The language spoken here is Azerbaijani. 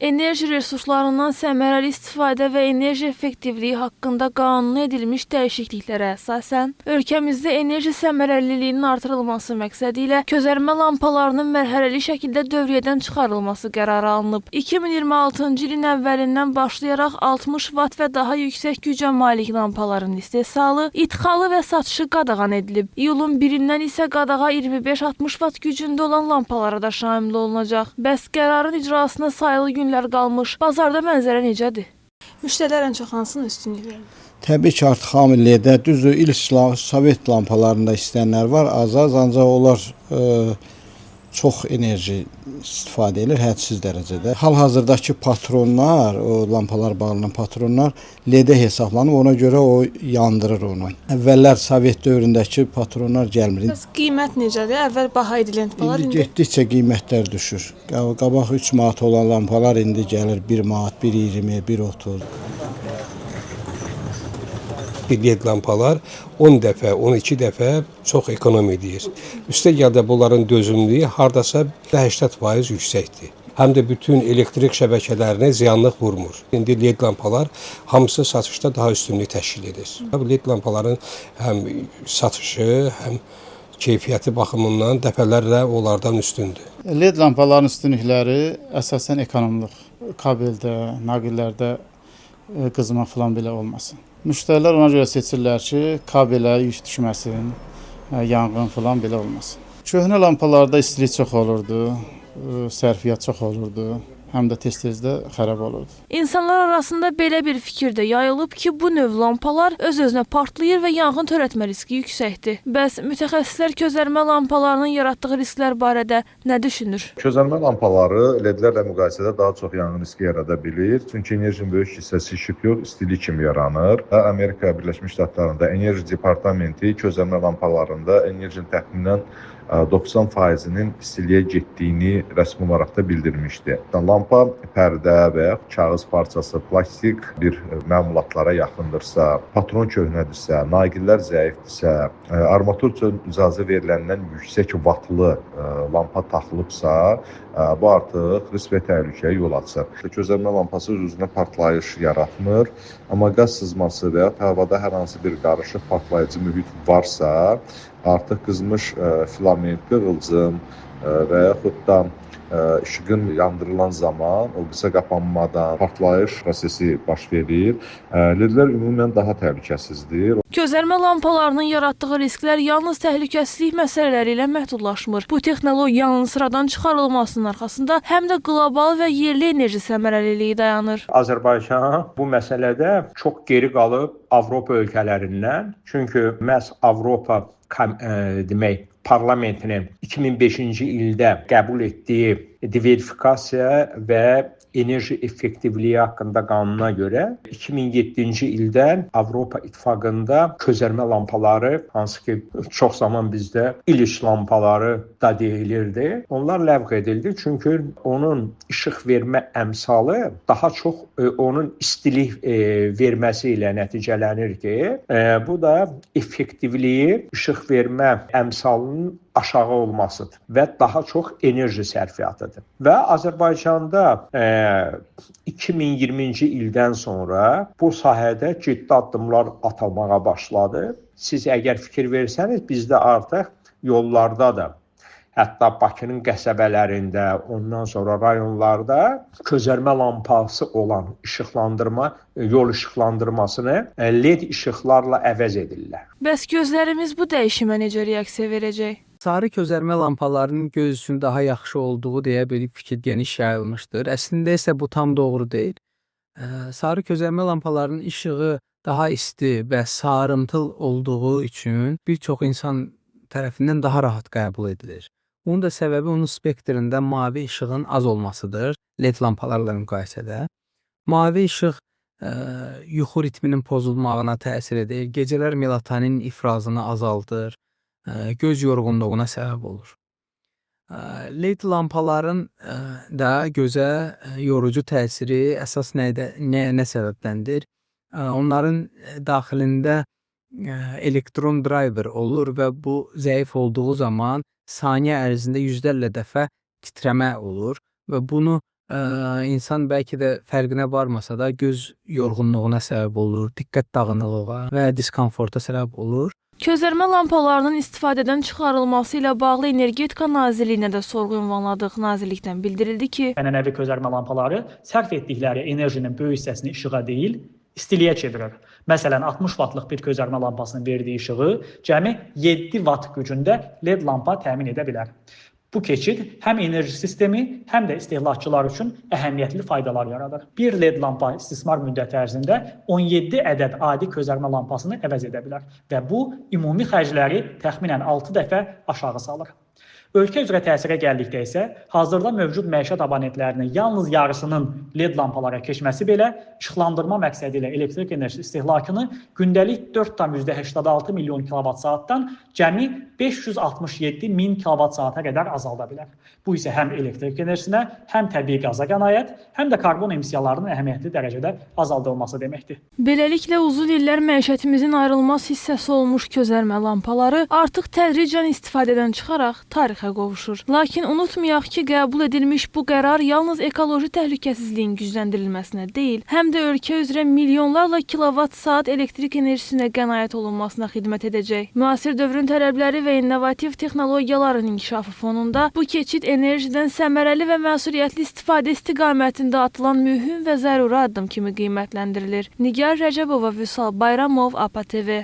Enerji resurslarından səmərəli istifadə və enerji effektivliyi haqqında qanuna edilmiş dəyişikliklərə əsasən, ölkəmizdə enerji səmərəliliyinin artırılması məqsədi ilə közərmə lampalarının mərhələli şəkildə dövriyyədən çıxarılması qərarı alınıb. 2026-cı ilin əvvəlindən başlayaraq 60 watt və daha yüksək gücə malik lampaların istehsalı, idxalı və satışı qadağan edilib. İyulun 1-dən isə qadağa 25-60 watt gücündə olan lampalara da şamil olunacaq. Bəs qərarın icrasına sayılı günlər qalmış. Bazarda mənzərə necədir? Müştərilər ən çox hansını üstünlük verir? Təbii ki, artıq hamiliyədə düzdür, ilk Sovet lampalarında istəyənlər var, az, ancaq onlar çox enerji istifadə edir, hədsiz dərəcədə. Hal-hazırdakı patronlar, o lampalar bağlanan patronlar LED-ə hesablanıb, ona görə o yandırır onu. Əvvəllər Sovet dövründəki patronlar gəlmir. Bəs qiymət necədir? Əvvəl baha edilən lampalar İndi getdikcə qiymətlər düşür. Qabaq 3 manat olan lampalar indi gəlir 1 manat, 1.20, 1.30. LED lampalar 10 dəfə, 12 dəfə çox ekonom edir. Üstəgəl də bunların dözümlüyü hardasa 80% yüksəkdir. Həm də bütün elektrik şəbəkələrinə ziyanlıq vurmur. İndi LED lampalar hamısı satışda daha üstünlük təşkil edir. LED lampaların həm satışı, həm keyfiyyəti baxımından dəfələrlə onlardan üstündür. LED lampaların üstünlükləri əsasən ekonomluq. Kabeldə, naqillərdə qızma falan belə olmasın. Müştərilər ona görə seçirlər ki, kabelə yük düşməsin, yanğın falan belə olmasın. Köhnə lampalarda istilik çox olurdu, sərfiyyat çox olurdu. Həm də tez-tez də xərab olurdu. İnsanlar arasında belə bir fikir də yayılıb ki, bu növ lampalar öz-özünə partlayır və yanğın törətmə riski yüksəkdir. Bəs mütəxəssislər közərmə lampalarının yaratdığı risklər barədə nə düşünür? Közərmə lampaları LED-lərlə müqayisədə daha çox yanğın riski yarada bilir. Çünki enerjinin böyük hissəsi işıq yox, istilik kimi yaranır. Amerika Birləşmiş Ştatlarında Enerji Departamenti közərmə lampalarında enerjinin təxminən 90%-nin istiliyə getdiyini rəsmi olaraq da bildirmişdi. Lampa pərdə və ya kağız parçası, plastik bir məmulatlara yaxındırsa, patron köhnədirsə, naqillər zəifdirsə, armatur üçün icazə veriləndən yüksək vatlı lampa taxılıbsa, bu artıq risk və təhlükəyə yol açır. Közərmə lampası özünə partlayış yaratmır, amma qaz sızması və ya havada hər hansı bir qarışıq partlayıcı mühit varsa, artıq qızmış filament, qığılcım və yaxud da işığın yandırılan zaman o qısa qapanmadan partlayış prosesi baş verir. LED-lər ümumən daha təhlükəsizdir. Közərmə lampalarının yaratdığı risklər yalnız təhlükəsizlik məsələləri ilə məhdudlaşmır. Bu texnologiyanın sıradan çıxarılmasının arxasında həm də qlobal və yerli enerji səmərəliliyi dayanır. Azərbaycan bu məsələdə çox geri qalıb Avropa ölkələrindən. Çünki məhz Avropa demək parlamentinin 2005-ci ildə qəbul etdiyi diversifikasiya və enerji effektivliyi haqqında qanuna görə 2007-ci ildən Avropa İttifaqında közərmə lampaları, hansı ki çox zaman bizdə iliş lampaları da deyilirdi, onlar ləğv edildi. Çünki onun işıq vermə əmsalı daha çox onun istilik verməsi ilə nəticələnir ki, bu da effektivliyi işıq vermə əmsalının aşağı olmasıdır və daha çox enerji sərfiyatıdır. Və Azərbaycanda 2020-ci ildən sonra bu sahədə ciddi addımlar atılmağa başladı. Siz əgər fikir versəniz, bizdə artıq yollarda da, hətta Bakının qəsəbələrində, ondan sonra rayonlarda közərmə lampası olan işıqlandırma, yol işıqlandırmasını LED işıqlarla əvəz edirlər. Bəs gözlərimiz bu dəyişimə necə reaksiya verəcək? Sarı közərmə lampalarının göz üçün daha yaxşı olduğu deyə bir fikir geniş yayılmışdır. Əslində isə bu tam doğru deyil. Sarı közərmə lampalarının işığı daha isti və sarımtıl olduğu üçün bir çox insan tərəfindən daha rahat qəbul edilir. Bunun da səbəbi onun spektrində mavi işığın az olmasıdır LED lampalarla müqayisədə. Mavi işıq yuxu ritminin pozulmağına təsir edir, gecələr melatonin ifrazını azaldır, göz yorğunluğuna səbəb olur. LED lampaların da gözə yorucu təsiri əsas nə səbəbdəndir? Onların daxilində elektron driver olur və bu zəif olduğu zaman saniyə ərzində yüzlərlə dəfə titrəmə olur və bunu insan bəlkə də fərqinə varmasa da göz yorğunluğuna səbəb olur, diqqət dağınıqlığa və diskomforta səbəb olur. Közərmə lampalarının istifadədən çıxarılması ilə bağlı Energetika Nazirliyinə də sorğu ünvanladıq. Nazirlikdən bildirildi ki, ənənəvi közərmə lampaları sərf etdikləri enerjinin böyük hissəsini işığa deyil, istiliyə çevirir. Məsələn, 60 vatlıq bir közərmə lampasının verdiyi işığı cəmi 7 vat gücündə LED lampa təmin edə bilər. Bu keçid həm enerji sistemi, həm də istehlakçılar üçün əhəmiyyətli faydalar yaradır. Bir LED lampa istismar müddəti ərzində 17 ədəd adi közərmə lampasını əvəz edə bilər və bu ümumi xərcləri təxminən 6 dəfə aşağı salır. Ölkə üzrə təsirə gəldikdə isə hazırda mövcud məişət abonentlərinin yalnız yarısının LED lampalara keçməsi belə işıqlandırma məqsədi ilə elektrik enerjisi istehlakını gündəlik 4,86 milyon kilovat-saatdan cəmi 567 min kilovat-saata qədər azalda bilər. Bu isə həm elektrik enerjisinə, həm təbii qaza qənaət, həm də karbon emissiyalarının əhəmiyyətli dərəcədə azaldılması deməkdir. Beləliklə uzun illər məişətimizin ayrılmaz hissəsi olmuş közərmə lampaları artıq tədricən istifadədən çıxaraq tarixə qovuşur. Lakin unutmayaq ki, qəbul edilmiş bu qərar yalnız ekoloji təhlükəsizliyin gücləndirilməsinə deyil, həm də ölkə üzrə milyonlarla kilovat-saat elektrik enerjisinə qənaət olunmasına xidmət edəcək. Müasir dövrün tələbləri və innovativ texnologiyaların inkişafı fonunda bu keçid enerjidən səmərəli və məsuliyyətli istifadə istiqamətində atılan mühüm və zəruri addım kimi qiymətləndirilir. Nigar Rəcəbova, Vüsal Bayramov, APA TV.